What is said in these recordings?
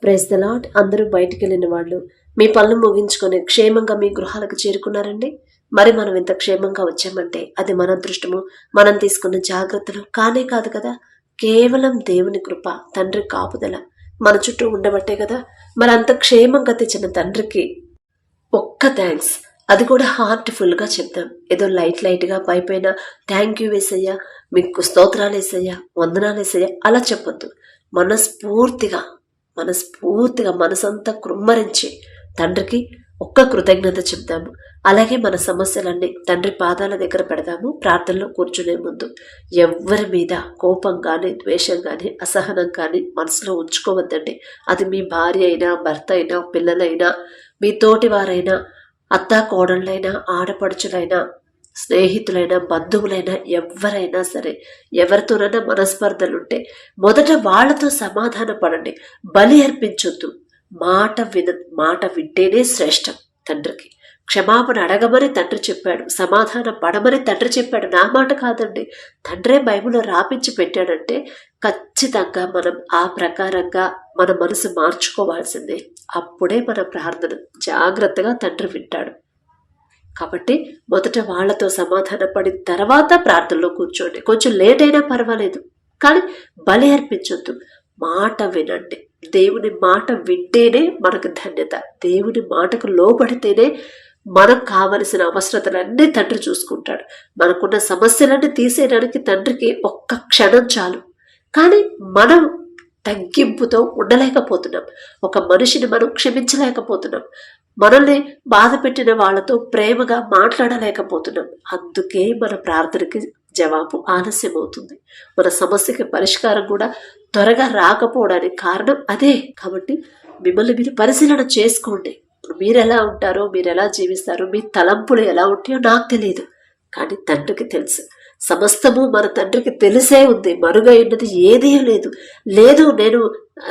Praise the lord. అందరూ బయటికి వెళ్ళిన వాళ్ళు మీ పనులు ముగించుకొని క్షేమంగా మీ గృహాలకు చేరుకున్నారండి. మరి మనం ఇంత క్షేమంగా వచ్చామంటే అది మన అదృష్టము, మనం తీసుకున్న జాగ్రత్తలు కానే కాదు కదా. కేవలం దేవుని కృప, తండ్రి కాపుదల మన చుట్టూ ఉండబట్టే కదా. మరి అంత క్షేమంగా తెచ్చిన తండ్రికి ఒక్క థ్యాంక్స్, అది కూడా హార్ట్ఫుల్గా చెప్తాం. ఏదో లైట్గా పైపైన థ్యాంక్ యూ వేసయ్యా, మీకు స్తోత్రాలు వేసయ్యా, వందనాలు వేసయ్యా అలా చెప్పొద్దు. మనస్ఫూర్తిగా మనసంతా కృమ్మరించి తండ్రికి ఒక్క కృతజ్ఞత చెప్తాము. అలాగే మన సమస్యలన్నీ తండ్రి పాదాల దగ్గర పెడదాము. ప్రార్థనలో కూర్చునే ముందు ఎవరి మీద కోపం కానీ, ద్వేషం కానీ, అసహనం కానీ మనసులో ఉంచుకోవద్దండి. అది మీ భార్య అయినా, భర్త అయినా, పిల్లలైనా, మీ తోటి వారైనా, అత్తా కోడళ్ళైనా, ఆడపడుచులైనా, స్నేహితులైనా, బంధువులైనా, ఎవరైనా సరే, ఎవరితోనైనా మనస్పర్ధలుంటే మొదట వాళ్లతో సమాధాన పడండి. బలి అర్పించొద్దు. మాట వింటేనే శ్రేష్టం. తండ్రికి క్షమాపణ అడగమని తండ్రి చెప్పాడు, సమాధానం పడమని తండ్రి చెప్పాడు. నా మాట కాదండి, తండ్రే బైబిల్లో రాపించి పెట్టాడంటే ఖచ్చితంగా మనం ఆ ప్రకారంగా మన మనసు మార్చుకోవాల్సిందే. అప్పుడే మన ప్రార్థన జాగ్రత్తగా తండ్రి వింటాడు. కాబట్టి మొదట వాళ్లతో సమాధాన పడిన తర్వాత ప్రార్థనలో కూర్చోండి. కొంచెం లేట్ అయినా పర్వాలేదు, కానీ బలి అర్పించొద్దు. మాట వినండి. దేవుని మాట వింటేనే మనకు ధన్యత. దేవుని మాటకు లోబడితేనే మనకు కావలసిన అవసరతలన్నీ తండ్రి చూసుకుంటాడు. మనకున్న సమస్యలన్నీ తీసేయడానికి తండ్రికి ఒక్క క్షణం చాలు. కానీ మనం తగ్గింపుతో ఉండలేకపోతున్నాం. ఒక మనిషిని మనం క్షమించలేకపోతున్నాం. మనల్ని బాధ పెట్టిన వాళ్ళతో ప్రేమగా మాట్లాడలేకపోతున్నాం. అందుకే మన ప్రార్థనకి జవాబు ఆలస్యం అవుతుంది. మన సమస్యకి పరిష్కారం కూడా త్వరగా రాకపోవడానికి కారణం అదే. కాబట్టి మిమ్మల్ని మీరు పరిశీలన చేసుకోండి. మీరు ఎలా ఉంటారో, మీరు ఎలా జీవిస్తారో, మీ తలంపులు ఎలా ఉంటాయో నాకు తెలియదు, కానీ తండ్రికి తెలుసు. సమస్తము మన తండ్రికి తెలిసే ఉంది. మరుగైనది ఏదీ లేదు. నేను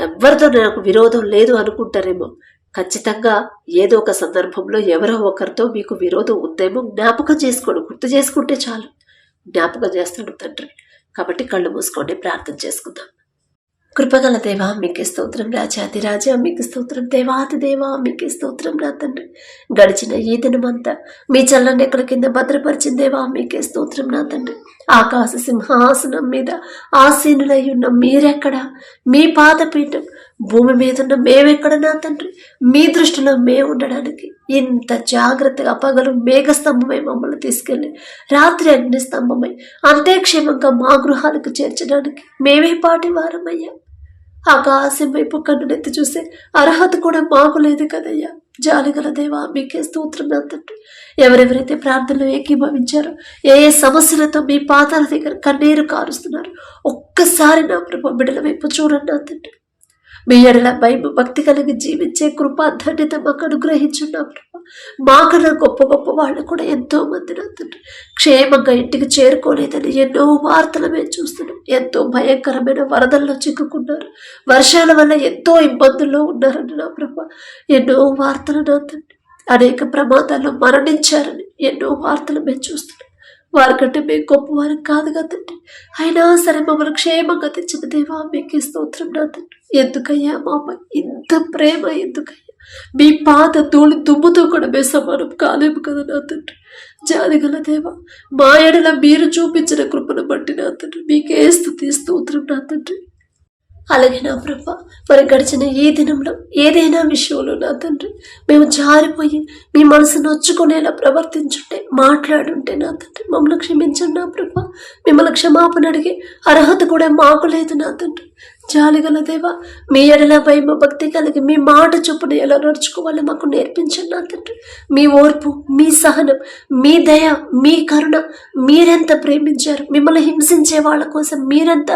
ఎవరితో నాకు విరోధం లేదు అనుకుంటారేమో. ఖచ్చితంగా ఏదో ఒక సందర్భంలో ఎవరో ఒకరితో మీకు విరోధం ఉందేమో జ్ఞాపకం చేసుకోండి. గుర్తు చేసుకుంటే చాలు, జ్ఞాపకం చేస్తాడు తండ్రి. కాబట్టి కళ్ళు మూసుకోండి, ప్రార్థన చేసుకుందాం. కృపగల దేవా మీకే స్తోత్రం, రాజాది రాజా మీకే స్తోత్రం, దేవాది దేవా మీకే స్తోత్రం. నా తండ్రి, గడిచిన ఈ దినమంతా మీ చల్లని ఎక్కడ కింద భద్రపరిచిన దేవా మీకే స్తోత్రం. నా తండ్రి, ఆకాశ సింహాసనం మీద ఆసీనులై ఉన్న మీరెక్కడ, మీ పాదపీఠం భూమి మీద ఉన్న మేమెక్కడ నా తండ్రి. మీ దృష్టిలో మేము ఉండడానికి ఇంత జాగ్రత్తగా పగలు మేఘస్తంభమై మమ్మల్ని తీసుకెళ్ళి రాత్రి అగ్నిస్తంభమై అంతే క్షేమంగా మా గృహాలకు చేర్చడానికి మేమే పాటి వారమయ్యా. ఆకాశం వైపు కన్నునెత్తి చూసే అర్హత కూడా మాకు లేదు కదయ్యా. జాలిగల దేవా మీకే స్తోత్రం. నా తండ్రి, ఎవరెవరైతే ప్రార్థనలో ఏకీభవించారో, ఏ సమస్యలతో మీ పాదాల దగ్గర కన్నీరు కారుస్తున్నారు, ఒక్కసారి నా ప్రభు బిడ్డల వైపు చూడండి. నా తండ్రి, మీ ఎడల భక్తి కలిగి జీవించే కృపా ధన్యత మాకు అనుగ్రహించున్నా ప్రభా. మాకన్నా గొప్ప గొప్ప వాళ్ళు కూడా ఎంతో మంది నా తండ్రి క్షేమంగా ఇంటికి చేరుకోలేదని ఎన్నో వార్తలు మేము చూస్తున్నాం. ఎంతో భయంకరమైన వరదల్లో చిక్కుకున్నారు, వర్షాల వల్ల ఎంతో ఇబ్బందుల్లో ఉన్నారని నా ప్రభా ఎన్నో వార్తలు నా తండ్రి. అనేక ప్రమాదాల్లో మరణించారని ఎన్నో వార్తలు మేము చూస్తున్నాం. వారికంటే మేము గొప్పవారు కాదు కదండి, అయినా సరే మమ్మల్ని క్షేమంగా తెచ్చిన దేవా మీకే స్తోత్రం. నా తండ్రి, ఎందుకయ్యా మాపై ఇంత ప్రేమ? ఎందుకయ్యా మీ పాద ధూళి దుమ్ముతో కూడా మేము సమానం కాలేము కదా నా తండ్రి. జాలిగల దేవా, మా ఎడల మీరు చూపించిన కృపను బట్టి నా తండ్రి మీకే స్తుతి స్తోత్రం. నా తండ్రి, అలాగే నా ప్రభా, మరి గడిచిన ఈ దినంలో ఏదైనా విషయంలో నా తండ్రి మేము జారిపోయి మీ మనసు నొచ్చుకునేలా ప్రవర్తించుంటే, మాట్లాడుంటే నా తండ్రి మమ్మల్ని క్షమించండి. నా ప్రభా, మిమ్మల్ని క్షమాపణ అడిగే అర్హత కూడా మాకు లేదు నా తండ్రి. జాలిగల దేవా, మీ ఎడల భయం భక్తి కలిగి మీ మాట చొప్పున ఎలా నడుచుకోవాలో మాకు నేర్పించండి నా తండ్రి. మీ ఓర్పు, మీ సహనం, మీ దయ, మీ కరుణ, మీరెంత ప్రేమించారు, మిమ్మల్ని హింసించే వాళ్ళ కోసం మీరెంత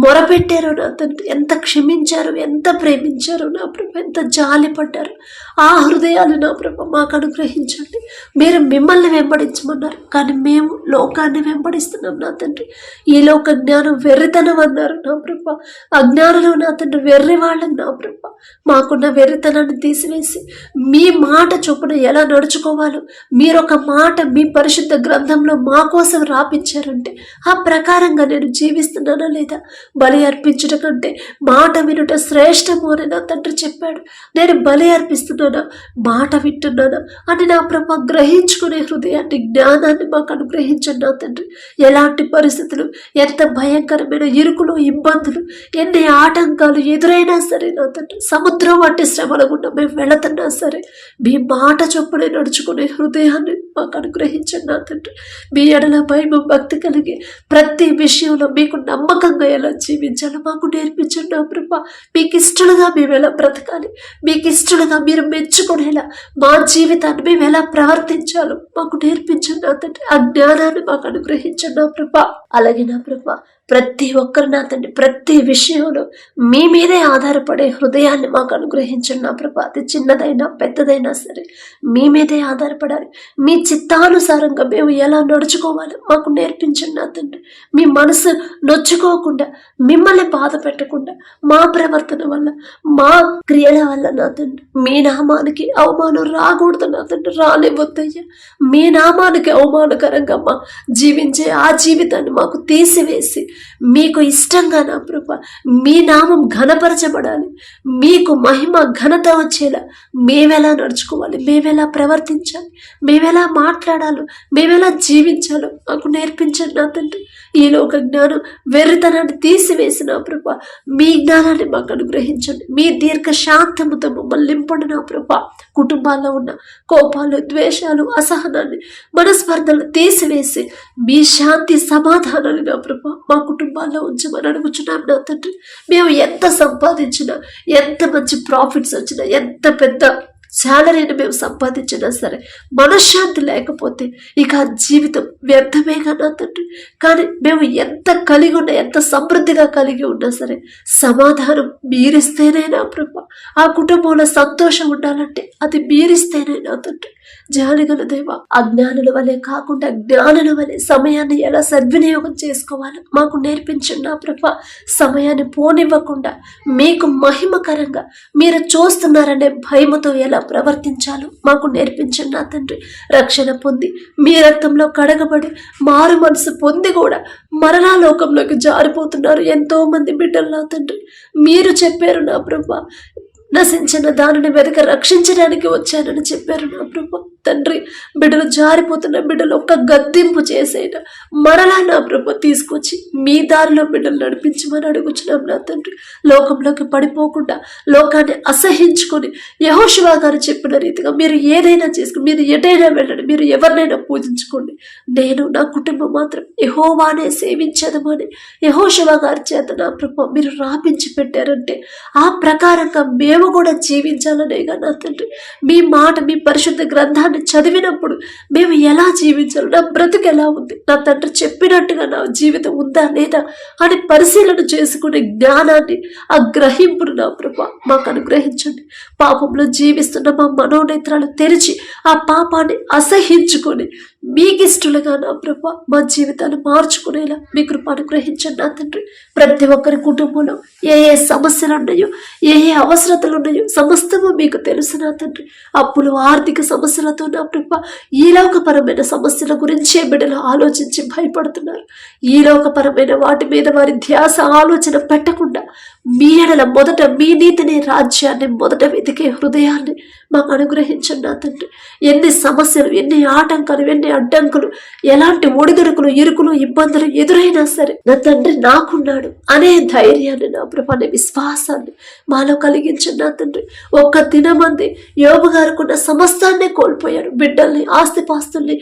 మొరపెట్టారో నా తండ్రి, ఎంత క్షమించారు, ఎంత ప్రేమించారు నా ప్రభు, ఎంత జాలి పడ్డారు. ఆ హృదయాలు నా ప్రభు మాకు అనుగ్రహించండి. మీరు మిమ్మల్ని వెంబడించమన్నారు, కానీ మేము లోకాన్ని వెంబడిస్తున్నాం నా తండ్రి. ఈ లోక జ్ఞానం వెర్రితనం అన్నారు నా ప్రభు. అజ్ఞానంలో నా తండ్రి వెర్రి వాళ్ళని నా ప్రభా మాకున్న వెర్రితనాన్ని తీసివేసి మీ మాట చొప్పున ఎలా నడుచుకోవాలో మీరు ఒక మాట మీ పరిశుద్ధ గ్రంథంలో మా కోసం రాపించారంటే ఆ ప్రకారంగా నేను జీవిస్తున్నానా లేదా? బలి అర్పించడం కంటే మాట వినుట శ్రేష్టము అని నా తండ్రి చెప్పాడు. నేను బలి అర్పిస్తున్నానా, మాట వింటున్నానా అని నా ప్రభా గ్రహించుకునే హృదయాన్ని, జ్ఞానాన్ని మాకు అనుగ్రహించండి నా తండ్రి. ఎలాంటి పరిస్థితులు, ఎంత భయంకరమైన ఇరుకులు, ఇబ్బందులు, ఎన్ని ఆటంకాలు ఎదురైనా సరే నా తండ్రి, సముద్రం వంటి శ్రమల గుండా మేము వెళుతున్నా సరే మీ మాట చొప్పునే నడుచుకునే హృదయాన్ని మాకు అనుగ్రహించండి నా తండ్రి. మీ ఎడల భయం భక్తి కలిగి ప్రతి విషయంలో మీకు నమ్మకంగా ఎలా జీవించాలో మాకు నేర్పించండి నా ప్రభా. మీకు ఇష్టలుగా మేము ఎలా బ్రతకాలి, మీకు ఇష్టలుగా మీరు మెచ్చుకునేలా మా జీవితాన్ని మేము ఎలా ప్రవర్తించాలో మాకు నేర్పించండి నా తండ్రి. ఆ జ్ఞానాన్ని మాకు అనుగ్రహించండి నా ప్రభా. అలాగే నా ప్రభా ప్రతి ఒక్కరు నా తండ్రి ప్రతి విషయంలో మీ మీదే ఆధారపడే హృదయాన్ని మాకు అనుగ్రహించండి నా ప్రభా. అది చిన్నదైనా పెద్దదైనా సరే మీ మీదే ఆధారపడాలి. మీ చిత్తానుసారంగా మేము ఎలా నడుచుకోవాలో మాకు నేర్పించండి నా తండ్రి. మీ మనసు నొచ్చుకోకుండా, మిమ్మల్ని బాధ పెట్టకుండా, మా ప్రవర్తన వల్ల, మా క్రియల వల్ల నా తండ్రి మీ నామానికి అవమానం రాకూడదు నా తండ్రి, రానివ్వద్దయ్యా. మీ నామానికి అవమానకరంగా మా జీవించే ఆ జీవితాన్ని మాకు తీసివేసి మీకు ఇష్టంగా నా ప్రభా మీ నామం ఘనపరచబడాలి, మీకు మహిమ ఘనత వచ్చేలా మేమెలా నడుచుకోవాలి, మేమెలా ప్రవర్తించాలి, మేమెలా మాట్లాడాలో, మేమెలా జీవించాలో మాకు నేర్పించండి నా తండ్రి. ఈ లోక జ్ఞానం వెర్రితనాన్ని తీసివేసి నా ప్రభా మీ జ్ఞానాన్ని మాకు అనుగ్రహించండి. మీ దీర్ఘ శాంతముతో మమ్మల్ని నింపండి నా ప్రభా. కుటుంబాల్లో ఉన్న కోపాలు, ద్వేషాలు, అసహనాన్ని, మనస్పర్ధలు తీసివేసి మీ శాంతి సమాధానాన్ని నా ప్రభా మా కుటుంబాల్లో ఉంచమని అడుగుచున్నాం నా తండ్రి. మేము ఎంత సంపాదించినా, ఎంత మంచి ప్రాఫిట్స్ వచ్చినా, ఎంత పెద్ద శాలరీని మేము సంపాదించినా సరే మనశ్శాంతి లేకపోతే ఇక జీవితం వ్యర్థమేగా నా తండ్రి. కానీ మేము ఎంత కలిగి ఉన్నా, ఎంత సమృద్ధిగా కలిగి ఉన్నా సరే సమాధానం మీరిస్తేనే నా ప్రభా. ఆ కుటుంబంలో సంతోషం ఉండాలంటే అది మీరిస్తేనే నా తండ్రి. జాలిగల దేవ, అజ్ఞానుల వలె కాకుండా జ్ఞానుల వలె సమయాన్ని ఎలా సద్వినియోగం చేసుకోవాలో మాకు నేర్పించండి నా ప్రభా. సమయాన్ని పోనివ్వకుండా మీకు మహిమకరంగా మీరు చూస్తున్నారనే భయముతో ఎలా ప్రవర్తించాలో మాకు నేర్పించండి నా తండ్రి. రక్షణ పొంది మీ రక్తంలో కడగబడి మారు మనసు పొంది కూడా మరలా లోకంలోకి జారిపోతున్నారు ఎంతో మంది బిడ్డలు నా తండ్రి. మీరు చెప్పారు నా ప్రభా, నశించిన దానిని వెతక రక్షించడానికి వచ్చానని చెప్పారు నా ప్రభా. తండ్రి బిడ్డలు జారిపోతున్న బిడ్డలు ఒక్క గద్దింపు చేసేట మరలా నా ప్రభా తీసుకొచ్చి మీ దారిలో బిడ్డలు నడిపించమని అడుగుచున్నాం నా తండ్రి. లోకంలోకి పడిపోకుండా, లోకాన్ని అసహించుకొని యెహోషువ గారు చెప్పిన రీతిగా మీరు ఏదైనా చేసుకుని, మీరు ఎటైనా వెళ్ళండి, మీరు ఎవరినైనా పూజించుకోండి, నేను నా కుటుంబం మాత్రం యెహోవానే సేవించదమని యెహోషువ గారి చేత నా ప్రభా మీరు రాపించి పెట్టారంటే ఆ ప్రకారంగా మేము కూడా జీవించాలనేగా నా తండ్రి. మీ మాట, మీ పరిశుద్ధ గ్రంథాన్ని చదివినప్పుడు మేము ఎలా జీవించాలి, నా బ్రతుకు ఎలా ఉంది, నా తండ్రి చెప్పినట్టుగా నా జీవితం ఉందా లేదా అని పరిశీలన చేసుకునే జ్ఞానాన్ని, ఆ గ్రహింపును నా ప్రభా మాకు అనుగ్రహించండి. పాపంలో జీవిస్తున్న మా మనోనేత్రాలు తెరిచి ఆ పాపాన్ని అసహించుకొని మీకిష్టలుగా నా ప్రభా మా జీవితాన్ని మార్చుకునేలా మీ కృప అనుగ్రహించండి నా తండ్రి. ప్రతి ఒక్కరి కుటుంబంలో ఏ ఏ సమస్యలు ఉన్నాయో, ఏ ఏ అవసరతలు ఉన్నాయో సమస్తము మీకు తెలుసు నా తండ్రి. అప్పులు, ఆర్థిక సమస్యలతో నా ప్రభా ఈ లోకపరమైన సమస్యల గురించే బిడ్డలు ఆలోచించి భయపడుతున్నారు. ఈ లోకపరమైన వాటి మీద వారి ధ్యాస, ఆలోచన పెట్టకుండా మీ ఎడల మొదట మీ నీతిని, రాజ్యాన్ని మొదట వెతికే హృదయాన్ని మాకు అనుగ్రహించండి నా తండ్రి. ఎన్ని సమస్యలు, ఎన్ని ఆటంకాలు, ఎన్ని అడ్డంకులు, ఎలాంటి ఒడిదుడుకులు, ఇరుకులు, ఇబ్బందులు ఎదురైనా సరే నా తండ్రి నాకున్నాడు అనే ధైర్యాన్ని, నా ప్రభా విశ్వాసాన్ని మాలో కలిగించండి నా తండ్రి. ఒక్క దినమంది యోబు గారుకున్న సమస్తాన్ని కోల్పోయాడు. బిడ్డల్ని, ఆస్తిపాస్తుల్ని,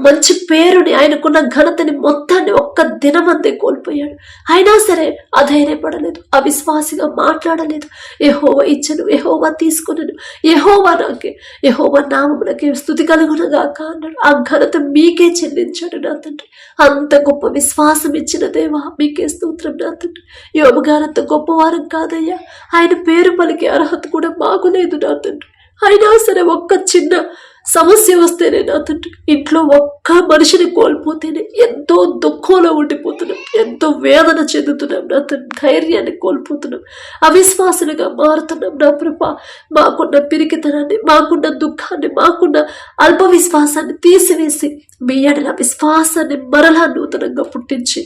మంచి పేరుని, ఆయనకున్న ఘనతని మొత్తాన్ని ఒక్క దినమందే కోల్పోయాడు. అయినా సరే అధైర్యపడలేదు, అవిశ్వాసిగా మాట్లాడలేదు. యెహోవా ఇచ్చను, యెహోవా తీసుకున్నాను, యెహోవా నాకే, యెహోవా నామమునకే స్తుతి కలుగునుగాక అన్నాడు. ఆ ఘనత మీకే చెల్లించాడు నా తండ్రి. అంత గొప్ప విశ్వాసం ఇచ్చిన దేవా మీకే స్తోత్రం నా తండ్రి. యోబు గారు అంత గొప్పవారం కాదయ్యా, ఆయన పేరు పలికే అర్హత కూడా మాకు లేదు నా తండ్రి. అయినా సరే ఒక్క చిన్న సమస్య వస్తేనే నా తండ్రి, ఇంట్లో ఒక్క మనిషిని కోల్పోతేనే ఎంతో దుఃఖంలో ఉండిపోతున్నాం, ఎంతో వేదన చెందుతున్నాం నా తండ్రి, ధైర్యాన్ని కోల్పోతున్నాం, అవిశ్వాసులుగా మారుతున్నాం నా ప్రభా. మాకున్న పిరికితనాన్ని, మాకున్న దుఃఖాన్ని, మాకున్న అల్ప విశ్వాసాన్ని తీసివేసి మీ ఎడల విశ్వాసాన్ని మరలా నూతనంగా పుట్టించి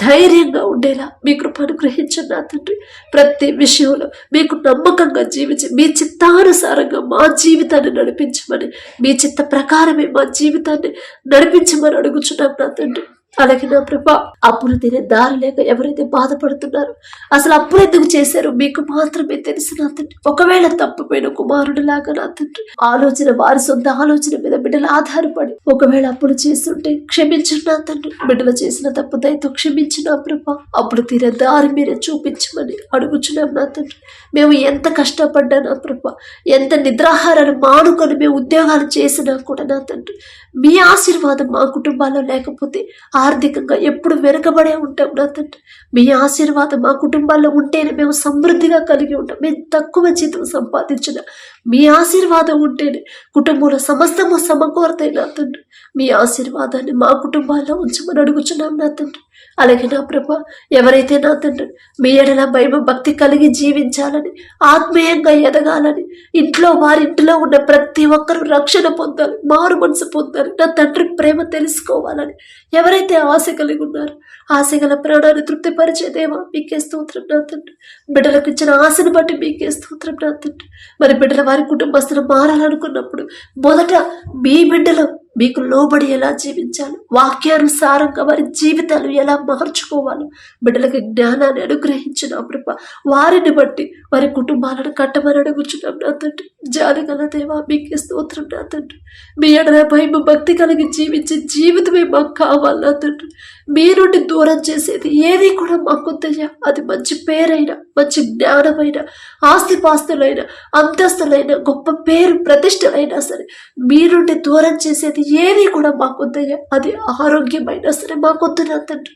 ధైర్యంగా ఉండేలా మీ కృపను గ్రహించండి నా తండ్రి. ప్రతి విషయంలో మీకు నమ్మకంగా జీవించి మీ చిత్తానుసారంగా మా జీవితాన్ని నడిపించమని, మీ చిత్త ప్రకారమే మా జీవితాన్ని నడిపించమని అడుగుచున్నాం నా తండ్రి. అలాగే నా ప్రభా, అప్పులు తినే దారి లేక ఎవరైతే బాధపడుతున్నారో, అసలు అప్పులు ఎందుకు చేశారో మీకు మాత్రమే తెలుసు నా తండ్రి. ఒకవేళ తప్పిపోయిన కుమారుడు లాగా నా తండ్రి, ఆలోచన వారి సొంత ఆలోచన మీద బిడ్డలు ఆధారపడి ఒకవేళ అప్పులు చేస్తుంటే క్షమించండి నా తండ్రి. బిడ్డలు చేసిన తప్పు దయతో క్షమించిన ప్రభా, అప్పుడు తీరే దారి మీరే చూపించమని అడుగుచున్నాం నా తండ్రి. మేము ఎంత కష్టపడ్డా నా ప్రభా, ఎంత నిద్రాహారాలు మానుకొని మేము ఉద్యోగాలు చేసినా కూడా నా తండ్రి, మీ ఆశీర్వాదం మా కుటుంబాల్లో లేకపోతే ఆర్థికంగా ఎప్పుడు వెనుకబడే ఉంటాం నా తండ్రి. మీ ఆశీర్వాదం మా కుటుంబాల్లో ఉంటేనే మేము సమృద్ధిగా కలిగి ఉంటాం. మేము తక్కువ జీతం సంపాదించిన మీ ఆశీర్వాదం ఉంటేనే కుటుంబంలో సమస్తము సమకూరతాయి నా తండ్రి. మీ ఆశీర్వాదాన్ని మా కుటుంబాల్లో ఉంచమని అడుగుచున్నాం నా తండ్రి. అలాగే నా ప్రభా, ఎవరైతే నా తండ్రి మీ ఎడల భయం భక్తి కలిగి జీవించాలని, ఆత్మీయంగా ఎదగాలని, వారింట్లో ఉన్న ప్రతి ఒక్కరూ రక్షణ పొందాలి, మారు మనసు పొందాలి, నా తండ్రి ప్రేమ తెలుసుకోవాలని ఎవరైతే ఆశ కలిగి ఉన్నారో, ఆశ గల ప్రాణాన్ని తృప్తిపరిచే దేవా మీకే స్తోత్రం నా తండ్రి. బిడ్డలకు ఇచ్చిన ఆశను బట్టి మీకే స్తోత్రం నా తండ్రి. మరి బిడ్డల వారి కుటుంబస్తులు మారాలనుకున్నప్పుడు మొదట మీ బిడ్డలు మీకు లోబడి ఎలా జీవించాలి, వాక్యానుసారంగా వారి జీవితాలు ఎలా మార్చుకోవాలి, బిడ్డలకి జ్ఞానాన్ని అనుగ్రహించిన ప్రభా, వారిని బట్టి వారి కుటుంబాలను కట్టమని అడుగుచున్నాం నా తండ్రి. జాలి గల దేవా మీకే స్తోత్రం నా తండ్రి. మీ ఎడల భయం భక్తి కలిగి జీవించే జీవితమే మాకు కావాలి నా తండ్రి. మీ నుండి దూరం చేసేది ఏది కూడా మాకొద్దయ్యా. అది మంచి పేరైనా, మంచి జ్ఞానమైన, ఆస్తిపాస్తులైన, అంతస్తులైన, గొప్ప పేరు ప్రతిష్టలైనా సరే మీ నుండి దూరం చేసేది ఏది కూడా మాకొద్దయ్యా. అది ఆరోగ్యమైనా సరే మాకొద్దు నా తండ్రి.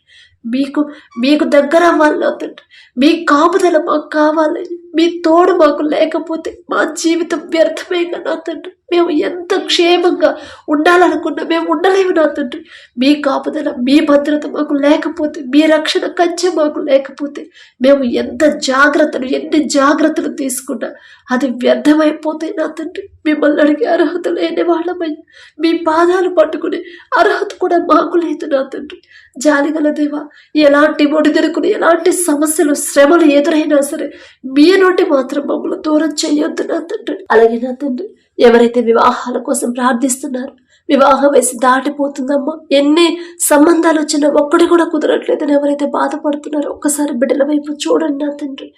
మీకు దగ్గర అవ్వాలి నా తండ్రి. మీ కాపుదల మాకు కావాలి. మీ తోడు మాకు లేకపోతే మా జీవితం వ్యర్థమేగా నా తండ్రి. మేము ఎంత క్షేమంగా ఉండాలనుకున్నా మేము ఉండలేము నా తండ్రి. మీ కాపుదల, మీ భద్రత మాకు లేకపోతే, మీ రక్షణ కంచె మాకు లేకపోతే మేము ఎన్ని జాగ్రత్తలు తీసుకున్నా అది వ్యర్థమైపోతే నా తండ్రి. మిమ్మల్ని అడిగే అర్హత లేని వాళ్ళమయ్యా. మీ పాదాలు పట్టుకునే అర్హత కూడా మాకు లేదు నా తండ్రి. జాలిగల దేవా, ఎలాంటి ఒడిదొరుకులు, ఎలాంటి సమస్యలు, శ్రమలు ఎదురైనా సరే మీ నుండి మాత్రం మమ్మల్ని దూరం చేయొద్దు నా తండ్రి. అలాగే నా తండ్రి, ఎవరైతే వివాహాల కోసం ప్రార్థిస్తున్నారో, వివాహ వయసు దాటిపోతుందమ్మా, ఎన్ని సంబంధాలు వచ్చినా ఒక్కడి కూడా కుదరట్లేదని ఎవరైతే బాధపడుతున్నారో ఒక్కసారి బిడ్డల వైపు చూడండి నా తండ్రి.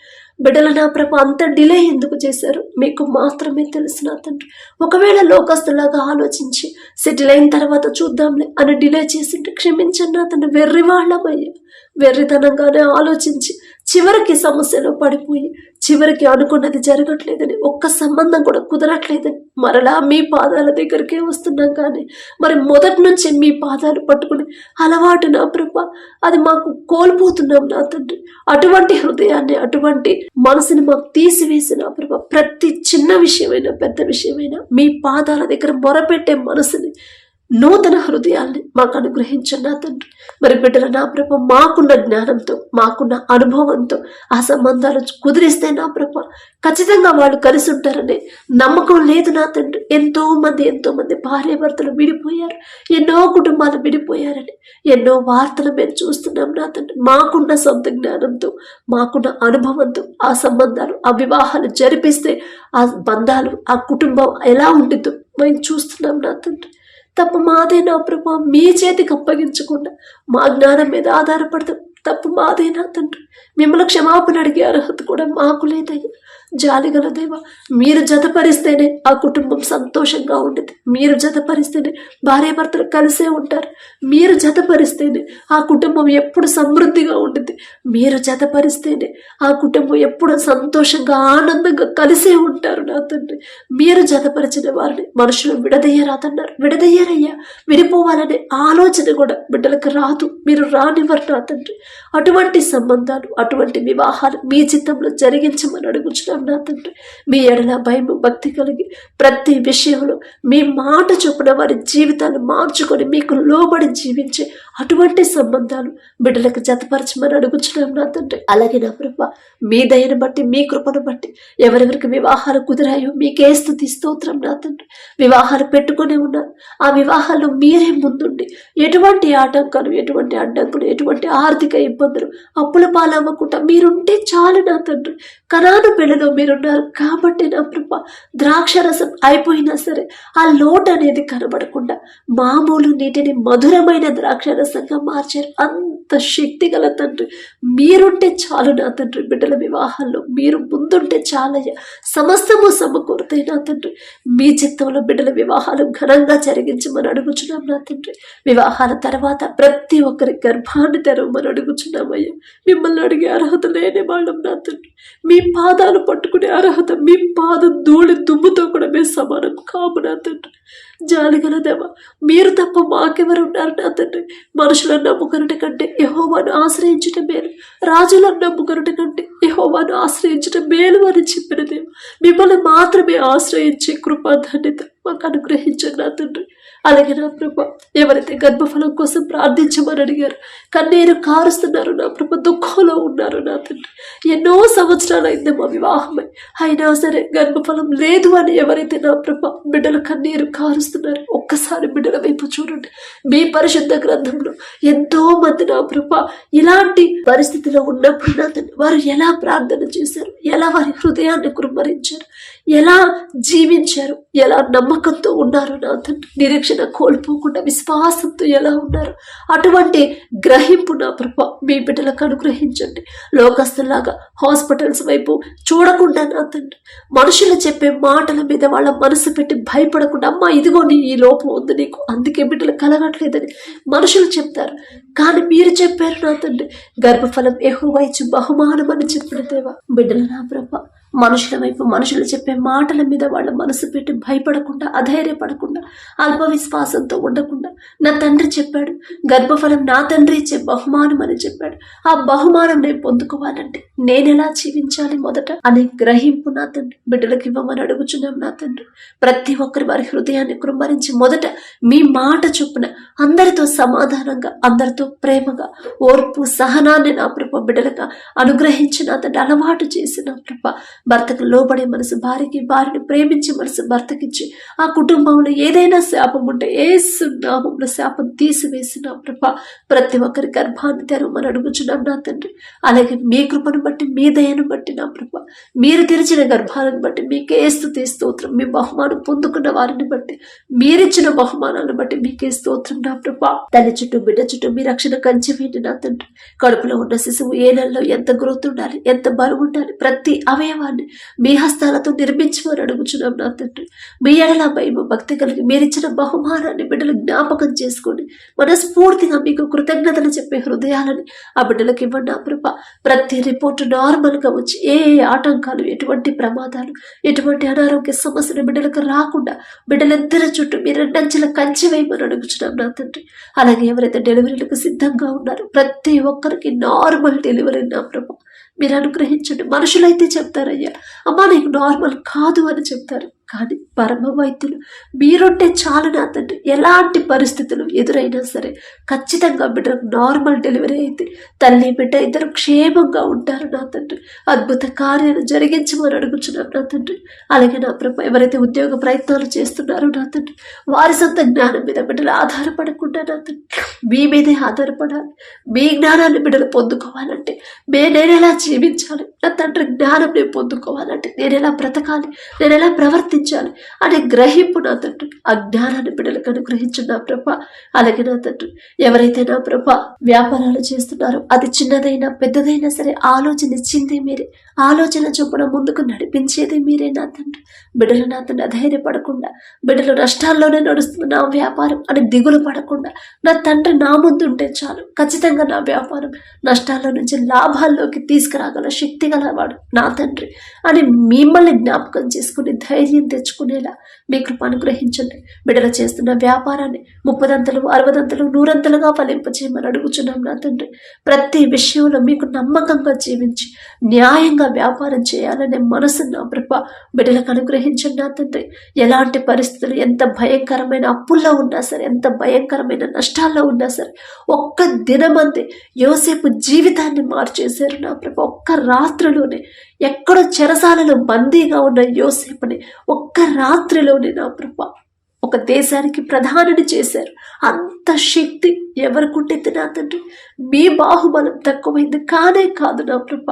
బిడ్డల నా ప్రభ అంత డిలే ఎందుకు చేశారు మీకు మాత్రమే తెలుసు నా తండ్రి. ఒకవేళ లోకస్తులాగా ఆలోచించి సెటిల్ అయిన తర్వాత చూద్దాంలే అని డిలే చేసింటే క్షమించండి నా తండ్రి. వెర్రివాళ్ళమయ్యా, వెర్రితనంగానే ఆలోచించి చివరికి సమస్యలో పడిపోయి చివరికి అనుకున్నది జరగట్లేదని, ఒక్క సంబంధం కూడా కుదరట్లేదని మరలా మీ పాదాల దగ్గరికే వస్తున్నాం. కానీ మరి మొదటి నుంచి మీ పాదాలు పట్టుకుని అలవాటు నా ప్రభ అది మాకు కోల్పోతున్నాం నా తండ్రి. అటువంటి హృదయాన్ని, అటువంటి మనసుని మాకు తీసివేసిన ప్రభ, ప్రతి చిన్న విషయమైనా పెద్ద విషయమైనా మీ పాదాల దగ్గర మొరపెట్టే మనసుని, నూతన హృదయాల్ని మాకు అనుగ్రహించండి నా తండ్రి. మరి బిడ్డల నా ప్రభ మాకున్న జ్ఞానంతో, మాకున్న అనుభవంతో ఆ సంబంధాలు కుదిరిస్తే నా ప్రభ ఖచ్చితంగా వాళ్ళు కలిసి ఉంటారనే నమ్మకం లేదు నా తండ్రి. ఎంతో మంది భార్యాభర్తలు విడిపోయారు, ఎన్నో కుటుంబాలు విడిపోయారని ఎన్నో వార్తలు మేము చూస్తున్నాం నా తండ్రి. మాకున్న సొంత జ్ఞానంతో, మాకున్న అనుభవంతో ఆ సంబంధాలు, ఆ వివాహాలు జరిపిస్తే ఆ బంధాలు, ఆ కుటుంబం ఎలా ఉంటుందో మేము చూస్తున్నాం నా తండ్రి. తప్పు మాదే నా ప్రభా, మీ చేతికి అప్పగించకుండా మా జ్ఞానం మీద ఆధారపడతాం. తప్పు మాదే నా తండ్రి. మిమ్మల్ని క్షమాపణ అడిగే అర్హత కూడా మాకు లేదయ్యా. జాలిగల దేవా, మీరు జతపరిస్తేనే ఆ కుటుంబం సంతోషంగా ఉండేది. మీరు జతపరిస్తేనే భార్యాభర్తలు కలిసే ఉంటారు. మీరు జతపరిస్తేనే ఆ కుటుంబం ఎప్పుడు సమృద్ధిగా ఉంటుంది. మీరు జతపరిస్తేనే ఆ కుటుంబం ఎప్పుడు సంతోషంగా, ఆనందంగా కలిసే ఉంటారు నా తండ్రి. మీరు జతపరిచిన వారిని మనుషులు విడదయ్యరాదన్నారు, విడదయ్యారయ్యా. విడిపోవాలనే ఆలోచన కూడా బిడ్డలకు రాదు, మీరు రానివ్వరు నా తండ్రి. అటువంటి సంబంధాలు, అటువంటి వివాహాలు మీ చిత్తంలో జరిగించమని అడుగుచున్నాం నా తండ్రి. మీ ఎడల భయము భక్తి కలిగి ప్రతి విషయంలో మీ మాట చొప్పున వారి జీవితాన్ని మార్చుకొని మీకు లోబడి జీవించే అటువంటి సంబంధాలు బిడ్డలకు జతపరచమని అడుగుచున్నాం నా తండ్రి. అలాగే నా ప్రభా, మీ దయను బట్టి మీ కృపను బట్టి ఎవరెవరికి వివాహాలు కుదిరాయో మీకే స్తుతి స్తోత్రం నా తండ్రి. వివాహాలు పెట్టుకునే ఉన్నారు, ఆ వివాహాల్లో మీరే ముందుండి ఎటువంటి ఆటంకాలు, ఎటువంటి అడ్డంకులు, ఎటువంటి ఆర్థిక ఇబ్బందులు, అప్పుల పాలవ్వకుండా మీరుంటే చాలు నా తండ్రి. కనాను పెళ్లిలో మీరున్నారు కాబట్టి నా ప్రభా, ద్రాక్షరసం అయిపోయినా సరే ఆ లోటు అనేది కనబడకుండా మామూలు నీటిని మధురమైన ద్రాక్షరసంగా మార్చారు. అంత శక్తి గల తండ్రి మీరుంటే చాలు నా తండ్రి. బిడ్డల వివాహాల్లో మీరు ముందుంటే చాలయ్య, సమస్తము సమకూరుతాయి నా తండ్రి. మీ చిత్తంలో బిడ్డల వివాహాలు ఘనంగా జరిగించమని అడుగుచున్నాం నా తండ్రి. వివాహాల తర్వాత ప్రతి ఒక్కరి గర్భాన్ని తెరవమని అడుగుచున్నామయ్యా. మిమ్మల్ని అడిగే అర్హత లేని వాళ్ళం నా తండ్రి. మీ పాదాలు పట్టుకునే అర్హత, మీ పాద ధూళి దుమ్ముతో కూడా మేము సమానం కాము నా తండ్రి. జాలిగల దేవా, మీరు తప్ప మాకెవరు ఉన్నారు నా తండ్రి. మనుషులను నమ్ముకున్నట కంటే యెహోవాను ఆశ్రయించటం మేలు, రాజులను నమ్ముకున్నట కంటే యెహోవాను ఆశ్రయించటం మేలు అని చెప్పిన దేవ, మిమ్మల్ని మాత్రమే ఆశ్రయించే కృపా ధన్యత మాకు అనుగ్రహించండి నా తండ్రి. అలాగే నా ప్రభ, ఎవరైతే గర్భఫలం కోసం ప్రార్థించమని అడిగారు, కన్నీరు కారుస్తున్నారు నా ప్రభ, దుఃఖంలో ఉన్నారు నా తండ్రి. ఎన్నో సంవత్సరాలు అయింది మా వివాహమై, అయినా సరే గర్భఫలం లేదు అని ఎవరైతే నా ప్రభ బిడ్డలు కన్నీరు కారుస్తున్నారు, ఒక్కసారి బిడ్డల వైపు చూడండి. మీ పరిశుద్ధ గ్రంథంలో ఎంతో మంది నా ప్రభ ఇలాంటి పరిస్థితిలో ఉన్నప్పుడు నా తండ్రి వారు ఎలా ప్రార్థన చేశారు, ఎలా వారి హృదయాన్ని కుమ్మరించారు, ఎలా జీవించారు, ఎలా నమ్మకంతో ఉన్నారు నా తండ్రి, నిరీక్షణ కోల్పోకుండా విశ్వాసంతో ఎలా ఉన్నారు, అటువంటి గ్రహింపు నా ప్రభ మీ బిడ్డలకు అనుగ్రహించండి. లోకస్తులాగా హాస్పిటల్స్ వైపు చూడకుండా నా తండ్రి, మనుషులు చెప్పే మాటల మీద వాళ్ళ మనసు పెట్టి భయపడకుండా, అమ్మా ఇదిగో నీ ఈ లోపం ఉంది నీకు, అందుకే బిడ్డలు కలగట్లేదని మనుషులు చెప్తారు. కానీ మీరు చెప్పారు నా తండ్రి, గర్భఫలం యెహోవా ఇచ్చు బహుమానం అని చెప్పిన దేవా. బిడ్డలు నా ప్రభ మనుషుల వైపు మనుషులు చెప్పే మాటల మీద వాళ్ళ మనసు పెట్టి భయపడకుండా, అధైర్యపడకుండా, అల్ప విశ్వాసంతో ఉండకుండా, నా తండ్రి చెప్పాడు గర్భఫలం నా తండ్రి ఇచ్చే బహుమానం అని చెప్పాడు, ఆ బహుమానం నేను పొందుకోవాలంటే నేనెలా జీవించాలి మొదట అనే గ్రహింపు నా తండ్రి బిడ్డలకు ఇవ్వమని అడుగుచున్నాం నా తండ్రి. ప్రతి ఒక్కరి వారి హృదయాన్ని కృమ్మరించి మొదట మీ మాట చొప్పున అందరితో సమాధానంగా, అందరితో ప్రేమగా, ఓర్పు సహనాన్ని నా ప్రభ బిడ్డలుగా అనుగ్రహించి నా తండ్రి అలవాటు చేసి నా ప్రభ భర్తకు లోబడే మనసు భార్యకి, భార్యని ప్రేమించే మనసు భర్తకిచ్చి, ఆ కుటుంబంలో ఏదైనా శాపం ఉంటే యేసు నామములో శాపం తీసివేసిన ప్రభ ప్రతి ఒక్కరి గర్భాన్ని తెరవమని అడుగుచున్నాం నా తండ్రి. అలాగే మీ కృపను బట్టి, మీ దయను బట్టి నా ప్రభ మీరు తెరిచిన గర్భాలను బట్టి మీకే స్తుతి స్తోత్రం. మీ బహుమానం పొందుకున్న వారిని బట్టి, మీరిచ్చిన బహుమానాలను బట్టి మీకే స్తోత్రం నా ప్రభ. తల్లి చుట్టూ బిడ్డ చుట్టూ మీ రక్షణ కంచి వేయండి నా తండ్రి. కడుపులో ఉన్న శిశువు ఏ నెలలో ఎంత గ్రోత్ ఉండాలి, ఎంత బరువు ఉండాలి, ప్రతి అవయవాన్ని మీ హస్తాలతో నిర్మించమని అడుగుచున్నాం నా తండ్రి. మీ ఎడల భయము భక్తి కలిగి మీరిచ్చిన బహుమానాన్ని బిడ్డలు జ్ఞాపకం చేసుకొని మనస్ఫూర్తిగా మీకు కృతజ్ఞతలు చెప్పే హృదయాలని ఆ బిడ్డలకు ఇవ్వండి నా ప్రభ. ప్రతి రిపోర్టు నార్మల్గా వచ్చి ఏ ఆటంకాలు, ఎటువంటి ప్రమాదాలు, ఎటువంటి అనారోగ్య సమస్యలు బిడ్డలకు రాకుండా బిడ్డలిద్దరి చుట్టూ మీరు రెండంచెల కంచి వేయమని అడుగుచున్నాం నా తండ్రి. అలాగే ఎవరైతే డెలివరీలకు సిద్ధంగా ఉన్నారో ప్రతి ఒక్కరికి నార్మల్ డెలివరీ నా ప్రభ మీరు అనుగ్రహించండి. మనుషులైతే చెప్తారయ్యా, అమ్మా నీకు నార్మల్ కాదు అని చెప్తారు, కానీ పరమ వైద్యులు మీరుంటే చాలు నా తండ్రి. ఎలాంటి పరిస్థితులు ఎదురైనా సరే ఖచ్చితంగా బిడ్డకు నార్మల్ డెలివరీ అయితే తల్లి బిడ్డ ఇద్దరు క్షేమంగా ఉంటారు నా తండ్రి. అద్భుత కార్యాలు జరిగించమని అడుగుచున్నాం నా తండ్రి. అలాగే నా ప్రభ ఎవరైతే ఉద్యోగ ప్రయత్నాలు చేస్తున్నారో నా తండ్రి, వారి సొంత జ్ఞానం మీద బిడ్డలు ఆధారపడకుండా నా తండ్రి మీ మీదే ఆధారపడాలి. మీ జ్ఞానాన్ని బిడ్డలు పొందుకోవాలంటే నేను ఎలా జీవించాలి, నా తండ్రి జ్ఞానం నేను పొందుకోవాలంటే నేను ఎలా బ్రతకాలి, నేను ఎలా ప్రవర్తించాలి అనే గ్రహింపు నా తండ్రి, ఆ జ్ఞానాన్ని బిడ్డలకు అనుగ్రహించు నా ప్రభ. అలాగే నా తండ్రి ఎవరైతే నా ప్రభ వ్యాపారాలు చేస్తున్నారో అది చిన్నదైనా పెద్దదైనా సరే ఆలోచన ఇచ్చింది మీరే, ఆలోచన చొప్పున ముందుకు నడిపించేది మీరే నా తండ్రి. బిడ్డలు నా తండ్రి అధైర్యపడకుండా, బిడ్డలు నష్టాల్లోనే నడుస్తున్న నా వ్యాపారం అని దిగులు పడకుండా, నా తండ్రి నా ముందు ఉంటే చాలు ఖచ్చితంగా నా వ్యాపారం నష్టాల్లో నుంచి లాభాల్లోకి తీసుకురాగల శక్తి గలవాడు నా తండ్రి అని మిమ్మల్ని జ్ఞాపకం చేసుకుని ధైర్యం తెచ్చుకునేలా మీ కృప అనుగ్రహించండి. బిడ్డలు చేస్తున్న వ్యాపారాన్ని 30 60 100 ఫలింపచేయమని అడుగుచున్నాం నా తండ్రి. ప్రతి విషయంలో మీకు నమ్మకంగా జీవించి న్యాయంగా వ్యాపారం చేయాలనే మనసు నా ప్రభ బిడ్డలకు అనుగ్రహించండి నా తండ్రి. ఎలాంటి పరిస్థితులు, ఎంత భయంకరమైన అప్పుల్లో ఉన్నా సరే, ఎంత భయంకరమైన నష్టాల్లో ఉన్నా సరే, ఒక్క దినమంది యోసేపు జీవితాన్ని మార్చేశారు నా ప్రభ. ఒక్క రాత్రిలోనే ఎక్కడో చెరసాలలో బందీగా ఉన్న యోసేపుని ఒక్క రాత్రిలోనే నా ప్రభ ఒక దేశానికి ప్రధానిని చేశారు. అంత శక్తి ఎవరికుంటే నా తండ్రి. మీ బాహుబలం తక్కువైంది కానే కాదు నా ప్రభ.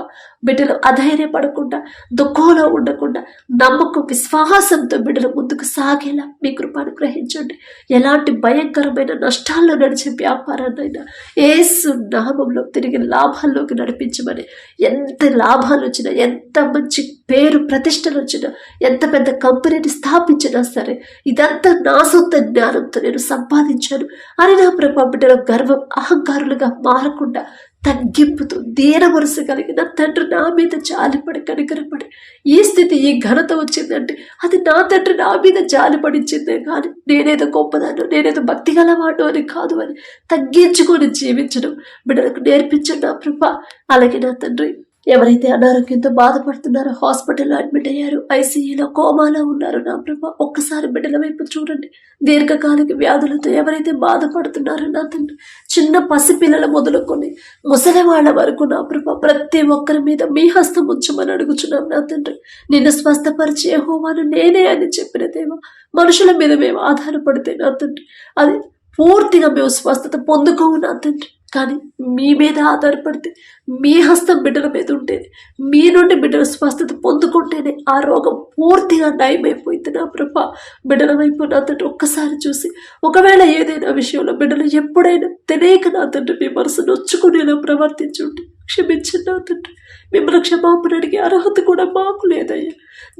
బిడ్డలు అధైర్యపడకుండా, దుఃఖంలో ఉండకుండా, నమ్మకం విశ్వాసంతో బిడ్డలు ముందుకు సాగేలా మీ కృప అనుగ్రహించండి. ఎలాంటి భయంకరమైన నష్టాల్లో నడిచే వ్యాపారాన్నైనా యేసు నామంలో తిరిగి లాభాల్లోకి నడిపించమని, ఎంత లాభాలు వచ్చినా, ఎంత మంచి పేరు ప్రతిష్టలు వచ్చినా, ఎంత పెద్ద కంపెనీని స్థాపించినా సరే, ఇదంతా నా సొంత జ్ఞానంతో నేను సంపాదించాను అని నా ప్రభ బిడ్డల గర్వం అహంకారులుగా మారకుండా తగ్గింపుతో దీన మనసు కలిగిన తండ్రి నా మీద జాలిపడి కనికరపడి ఈ స్థితి, ఈ ఘనత వచ్చిందంటే అది నా తండ్రి నా మీద జాలిపడించిందే కానీ నేనేదో గొప్పదాను, నేనేదో భక్తి గలవాడు అని కాదు అని తగ్గించుకొని జీవించడం బిడ్డలకు నేర్పించండి నా ప్రభ. అలాగే నా తండ్రి, ఎవరైతే అనారోగ్యంతో బాధపడుతున్నారో, హాస్పిటల్లో అడ్మిట్ అయ్యారు, ఐసీయూలో కోమాలో ఉన్నారు నా ప్రభ, ఒక్కసారి బిడ్డల వైపు చూడండి. దీర్ఘకాలిక వ్యాధులతో ఎవరైతే బాధపడుతున్నారో నా తండ్రి, చిన్న పసిపిల్లల మొదలుకొని ముసలి వాళ్ళ వరకు నా ప్రభ ప్రతి ఒక్కరి మీద మీ హస్తం ఉంచమని అడుగుచున్నాం నా తండ్రి. నిన్ను స్వస్థపరిచే యెహోవాను నేనే అని చెప్పిన దేవా, మనుషుల మీద మేము ఆధారపడితే నా తండ్రి అది పూర్తిగా మేము స్వస్థత పొందుకోవు నా తండ్రి. కానీ మీ మీద ఆధారపడితే, మీ హస్తం బిడ్డల మీద ఉంటేనే, మీ నుండి బిడ్డల స్వస్థత పొందుకుంటేనే ఆ రోగం పూర్తిగా నయమైపోయింది నా ప్రభ. బిడ్డల వైపు నా తండ్రి ఒక్కసారి చూసి, ఒకవేళ ఏదైనా విషయంలో బిడ్డలు ఎప్పుడైనా తెలియక నా తండ్రి మీ మనసు నొచ్చుకునేలా ప్రవర్తించుంటే క్షమించండి నా తండ్రి. మిమ్మల్ని క్షమాపణ అడిగే అర్హత కూడా మాకు లేదయ్యా.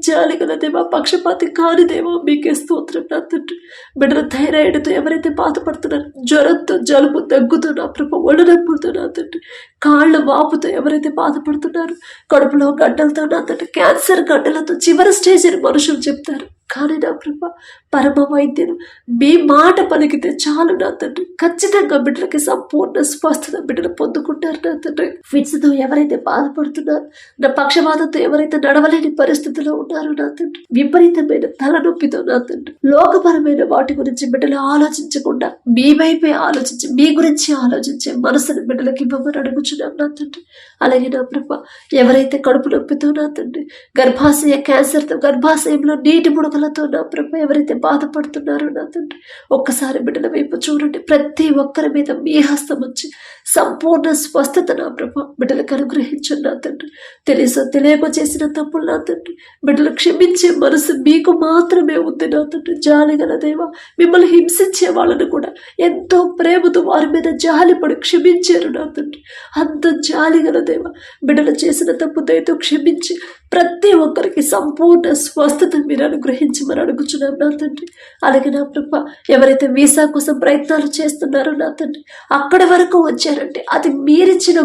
జాలిగల దేవా, పక్షపాతి కాని దేవా, మీకే స్తోత్రం నా తండ్రి. బిడ్డల థైరాయిడ్తో ఎవరైతే బాధపడుతున్నారో, జ్వరంతో, జలుబు, దగ్గుతో నా ప్రభ, ఒళ్ళు నొప్పులతో నా తండ్రి, కాళ్ళ వాపుతో ఎవరైతే బాధపడుతున్నారో, కడుపులో గడ్డలతో నా తండ్రి, క్యాన్సర్ గడ్డలతో చివరి స్టేజ్ అని మనుషులు చెప్తారు. కానీ నా ప్రభ పరమ వైద్యులు మీ మాట పలికితే చాలు నా తండ్రి, ఖచ్చితంగా బిడ్డలకి సంపూర్ణ స్వస్థత బిడ్డలు పొందుకుంటారు నా తండ్రి. ఫిట్స్తో ఎవరైతే బాధపడుతున్నారో, నా పక్షవాతంతో ఎవరైతే నడవలేని పరిస్థితిలో ఉన్నారో నా తండ్రి, విపరీతమైన తలనొప్పితో నా తండ్రి, లోకపరమైన వాటి గురించి బిడ్డలు ఆలోచించకుండా మీ వైపే ఆలోచించి, మీ గురించి ఆలోచించే మనసును బిడ్డలకి ఇవ్వమని అడుగుచున్నాం నా తండ్రి. అలాగే నా ప్రభ ఎవరైతే కడుపు నొప్పితో నా తండ్రి, గర్భాశయ క్యాన్సర్తో, గర్భాశయంలో నీటి ముడకలతో నా ప్రభ ఎవరైతే బాధపడుతున్నారో నా తండ్రి, ఒక్కసారి బిడ్డల వైపు చూడండి. ప్రతి ఒక్కరి మీద మీ హస్తం వచ్చి సంపూర్ణ స్వస్థత నా ప్రభ బిడ్డలకు అనుగ్రహించండి నా తండ్రి. తెలుసో తెలియక చేసిన తప్పులు నా తండ్రి, బిడ్డలు క్షమించే మనసు మీకు మాత్రమే ఉంది నా తండ్రి. జాలిగల దేవా, మిమ్మల్ని హింసించే వాళ్ళను కూడా ఎంతో ప్రేమతో వారి మీద జాలిపడి క్షమించారు నా తండ్రి. అంత జాలిగల దేవా, బిడ్డలు చేసిన తప్పు దయతో క్షమించి ప్రతి ఒక్కరికి సంపూర్ణ స్వస్థత మీరు అనుగ్రహించమని అడుగుచున్నాం నా తండ్రి. అలాగే నా ప్రభ ఎవరైతే వీసా కోసం ప్రయత్నాలు చేస్తున్నారో నా తండ్రి, అక్కడి వరకు వచ్చారంటే అది మీరిచ్చిన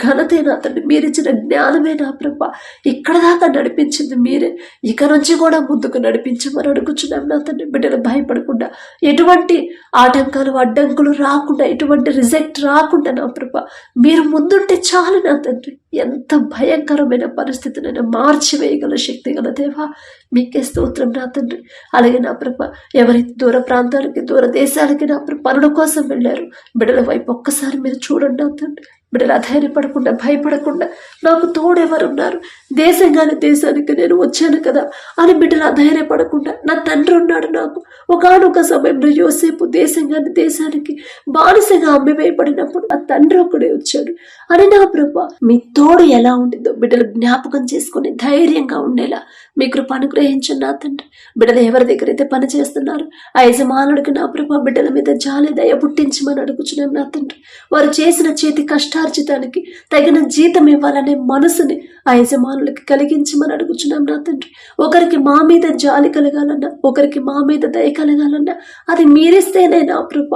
ఘనతే నా తండ్రి, మీరిచ్చిన జ్ఞానమే నా ప్రభ. ఇక్కడ దాకా నడిపించింది మీరే, ఇక నుంచి కూడా ముందుకు నడిపించమని అడుగుచున్నాం నా తండ్రి. బిడ్డలు భయపడకుండా, ఎటువంటి ఆటంకాలు అడ్డంకులు రాకుండా, ఎటువంటి రిజెక్ట్ రాకుండా నా ప్రభ మీరు ముందుంటే చాలు నా తండ్రి. ఎంత భయంకరమైన పరిస్థితినైనా మార్చివేయగల శక్తి గల దేవా, మీకే స్తోత్రం నా తండ్రి. అలాగే నా ప్రభ ఎవరైతే దూర ప్రాంతాలకి, దూర దేశాలకి నా ప్రభ పనుల కోసం వెళ్ళారు, బిడ్డల వైపు ఒక్కసారి మీరు చూడండి నా తండ్రి. బిడ్డలు అధైర్యపడకుండా, భయపడకుండా, నాకు తోడెవరున్నారు, దేశానికి నేను వచ్చాను కదా అని బిడ్డలు అధైర్యపడకుండా, నా తండ్రి ఉన్నాడు నాకు. ఒకనొక సమయంలో యోసేపు దేశానికి బానిసగా అమ్మివేయబడినప్పుడు ఆ తండ్రి ఒకడే వచ్చాడు అని నా ప్రభ మీ తోడు ఎలా ఉండిందో బిడ్డలు జ్ఞాపకం చేసుకుని ధైర్యంగా ఉండేలా మీ కృప అనుగ్రహించండి నా తండ్రి. బిడ్డలు ఎవరి దగ్గర అయితే పని చేస్తున్నారు, ఆ యజమానుడికి నా ప్రభ బిడ్డల మీద జాలి దయ పుట్టించమని అడుగుచున్నాం నా తండ్రి. వారు చేసిన చేతి కష్టార్జితానికి తగిన జీతం ఇవ్వాలనే మనసుని ఆ యజమానులకి కలిగించమని అడుగుచున్నాం నా తండ్రి. ఒకరికి మా మీద జాలి కలగాలన్నా, ఒకరికి మా మీద దయ కలగాలన్నా అది మీరిస్తేనే నా ప్రభ.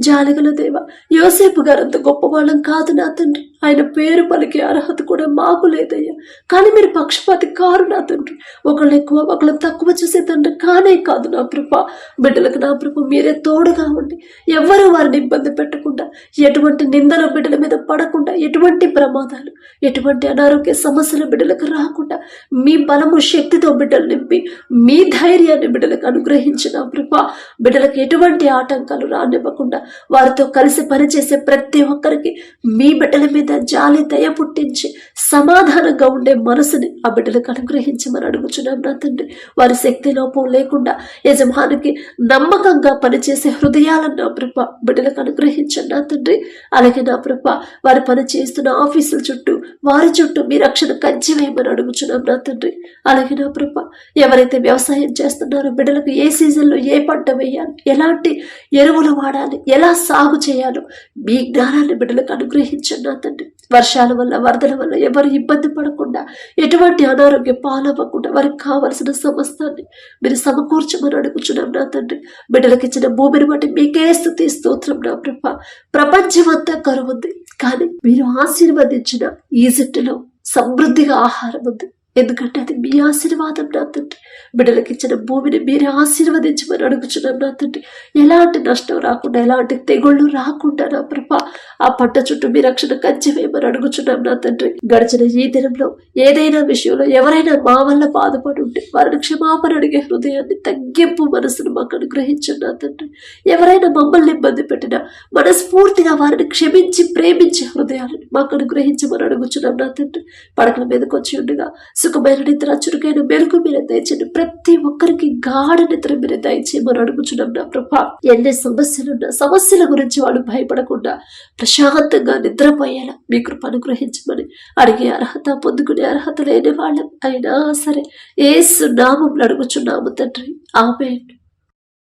జాలిగల దేవ, యోసేపు గారు అంత గొప్పవాళ్ళం కాదు నా తండ్రి, ఆయన పేరు పలికే అర్హత కూడా మాకు లేదయ్యా. కానీ మీరు పక్షపాతి కారు నా తండ్రి. ఒకళ్ళు ఎక్కువ ఒకళ్ళు తక్కువ చూసే తండ్రి కానే కాదు నా ప్రభా. బిడ్డలకు నా ప్రభు మీరే తోడుగా ఉండి ఎవరు వారిని ఇబ్బంది పెట్టకుండా, ఎటువంటి నిందల బిడ్డల మీద పడకుండా, ఎటువంటి ప్రమాదాలు, ఎటువంటి అనారోగ్య సమస్యల బిడ్డలకు రాకుండా మీ బలము శక్తితో బిడ్డలు నింపి మీ ధైర్యాన్ని బిడ్డలకు అనుగ్రహించిన ప్రభా. బిడ్డలకు ఎటువంటి ఆటంకాలు రానివ్వకుండా వారితో కలిసి పనిచేసే ప్రతి ఒక్కరికి మీ బిడ్డల మీద జాలి దయ పుట్టించి సమాధానంగా ఉండే మనసుని ఆ బిడ్డలకు అనుగ్రహించమని అడుగుచున్నాం నా తండ్రి. వారి శక్తి లోపం లేకుండా యజమానికి నమ్మకంగా పనిచేసే హృదయాలను నా ప్రభ బిడ్డలకు అనుగ్రహించండి నా తండ్రి. అలాగే నా ప్రభ వారు పని చేస్తున్న ఆఫీసుల చుట్టూ వారి చుట్టూ మీ రక్షణ కంచి వేయమని అడుగుచున్నాం నా తండ్రి. అలాగే నా ప్రభ ఎవరైతే వ్యవసాయం చేస్తున్నారో బిడ్డలకు ఏ సీజన్లో ఏ పంట వేయాలి, ఎలాంటి ఎరువులు వాడాలి, ఎలా సాగు చేయాలో మీ జ్ఞానాన్ని బిడ్డలకు అనుగ్రహించండి నా తండ్రి. వర్షాల వల్ల వరదల వల్ల ఎవరు ఇబ్బంది పడకుండా, ఎటువంటి అనారోగ్య పాలవ్వకుండా వారికి కావలసిన సమస్తాన్ని మీరు సమకూర్చమని అడుగుచున్నాం నా తండ్రి. బిడ్డలకు ఇచ్చిన భూమిని బట్టి మీకే స్తుతి స్తోత్రం నా ప్రభ. ప్రపంచమంతా కరువు ఉంది, కానీ మీరు ఆశీర్వదించిన ఈజిప్టులో సమృద్ధిగా ఆహారం ఉంది. ఎందుకంటే అది మీ ఆశీర్వాదం నా తండ్రి. బిడ్డలకు ఇచ్చిన భూమిని మీరే ఆశీర్వదించమని అడుగుచున్నాం నా తండ్రి. ఎలాంటి నష్టం రాకుండా, ఎలాంటి తెగుళ్ళు రాకుండా నా ప్రభ ఆ పంట చుట్టూ మీ రక్షణ కంచి వేయమని అడుగుచున్నాం నా తండ్రి. గడిచిన ఈ దినంలో ఏదైనా విషయంలో ఎవరైనా మా వల్ల బాధపడి ఉంటే వారిని క్షమాపణ అడిగే హృదయాన్ని, తగ్గింపు మనసును మాకు అనుగ్రహించండి నా తండ్రి. ఎవరైనా మమ్మల్ని ఇబ్బంది పెట్టినా మనస్ఫూర్తిగా వారిని క్షమించి ప్రేమించే హృదయాలను మాకు అనుగ్రహించమని అడుగుచున్నాం నా తండ్రి. పడకల మీదకి వచ్చి ఉండగా సుఖమైన నిద్ర, చురుకైన మెలకు మీరు దయచేయండి. ప్రతి ఒక్కరికి గాఢ నిద్ర మీరు దయచేయమని అడుగుచున్నాం నా ప్రభా. ఎన్ని సమస్యలున్నా సమస్యల గురించి వాళ్ళు భయపడకుండా ప్రశాంతంగా నిద్రపోయేలా మీ కృప అనుగ్రహించమని అడిగే అర్హత, పొందుకునే అర్హత లేని వాళ్ళం అయినా సరే యేసు నామములో అడుగుచున్నాము తండ్రి. ఆమేన్.